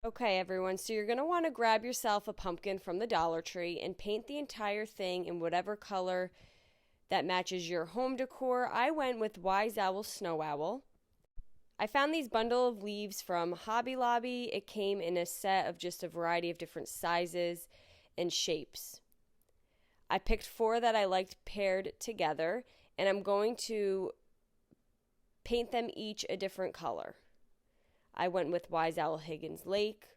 Okay, everyone, so you're going to want to grab yourself a pumpkin from the Dollar Tree and paint the entire thing in whatever color that matches your home decor. I went with Wise Owl Snow Owl. I found these bundle of leaves from Hobby Lobby. It came in a set of just a variety of different sizes and shapes. I picked 4 that I liked paired together, and I'm going to paint them each a different color. I went with Wise Owl Higgins Lake.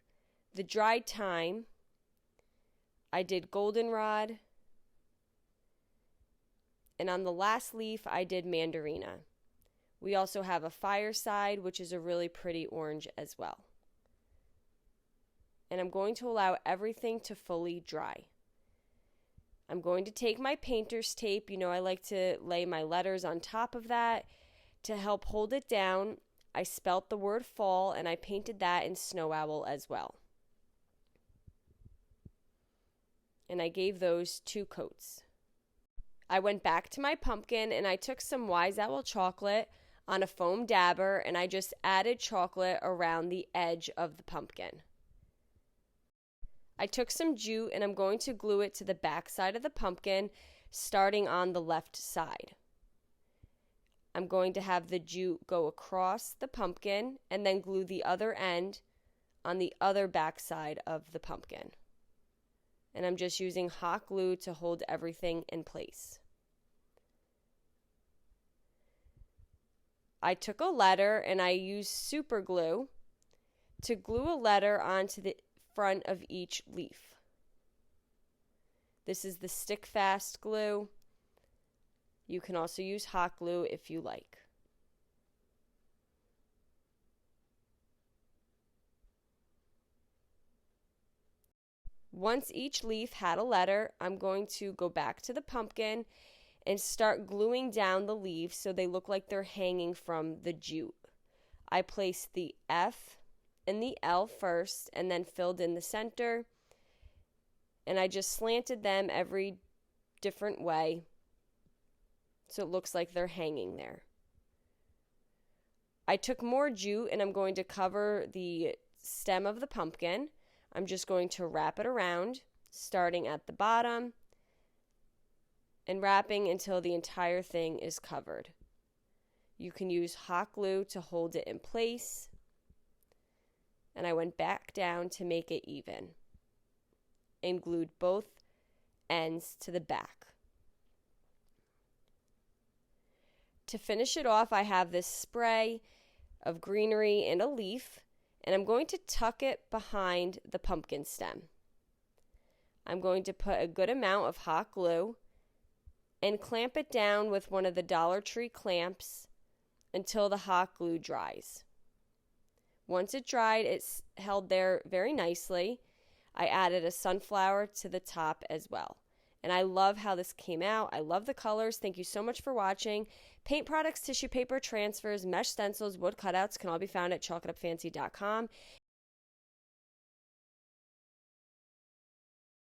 The dried thyme, I did goldenrod. And on the last leaf, I did mandarina. We also have a fireside, which is a really pretty orange as well. And I'm going to allow everything to fully dry. I'm going to take my painter's tape. You know, I like to lay my letters on top of that to help hold it down. I spelt the word fall, and I painted that in Snow Owl as well. And I gave those 2 coats. I went back to my pumpkin, and I took some Wise Owl chocolate on a foam dabber, and I just added chocolate around the edge of the pumpkin. I took some jute, and I'm going to glue it to the back side of the pumpkin, starting on the left side. I'm going to have the jute go across the pumpkin and then glue the other end on the other back side of the pumpkin. And I'm just using hot glue to hold everything in place. I took a letter and I used super glue to glue a letter onto the front of each leaf. This is the stick fast glue. You can also use hot glue if you like. Once each leaf had a letter, I'm going to go back to the pumpkin and start gluing down the leaves so they look like they're hanging from the jute. I placed the F and the L first and then filled in the center, and I just slanted them every different way so it looks like they're hanging there. I took more jute and I'm going to cover the stem of the pumpkin. I'm just going to wrap it around, starting at the bottom and wrapping until the entire thing is covered. You can use hot glue to hold it in place. And I went back down to make it even and glued both ends to the back. To finish it off, I have this spray of greenery and a leaf, and I'm going to tuck it behind the pumpkin stem. I'm going to put a good amount of hot glue and clamp it down with one of the Dollar Tree clamps until the hot glue dries. Once it dried, it's held there very nicely. I added a sunflower to the top as well. And I love how this came out. I love the colors. Thank you so much for watching. Paint products, tissue paper, transfers, mesh stencils, wood cutouts can all be found at chalkitupfancy.com.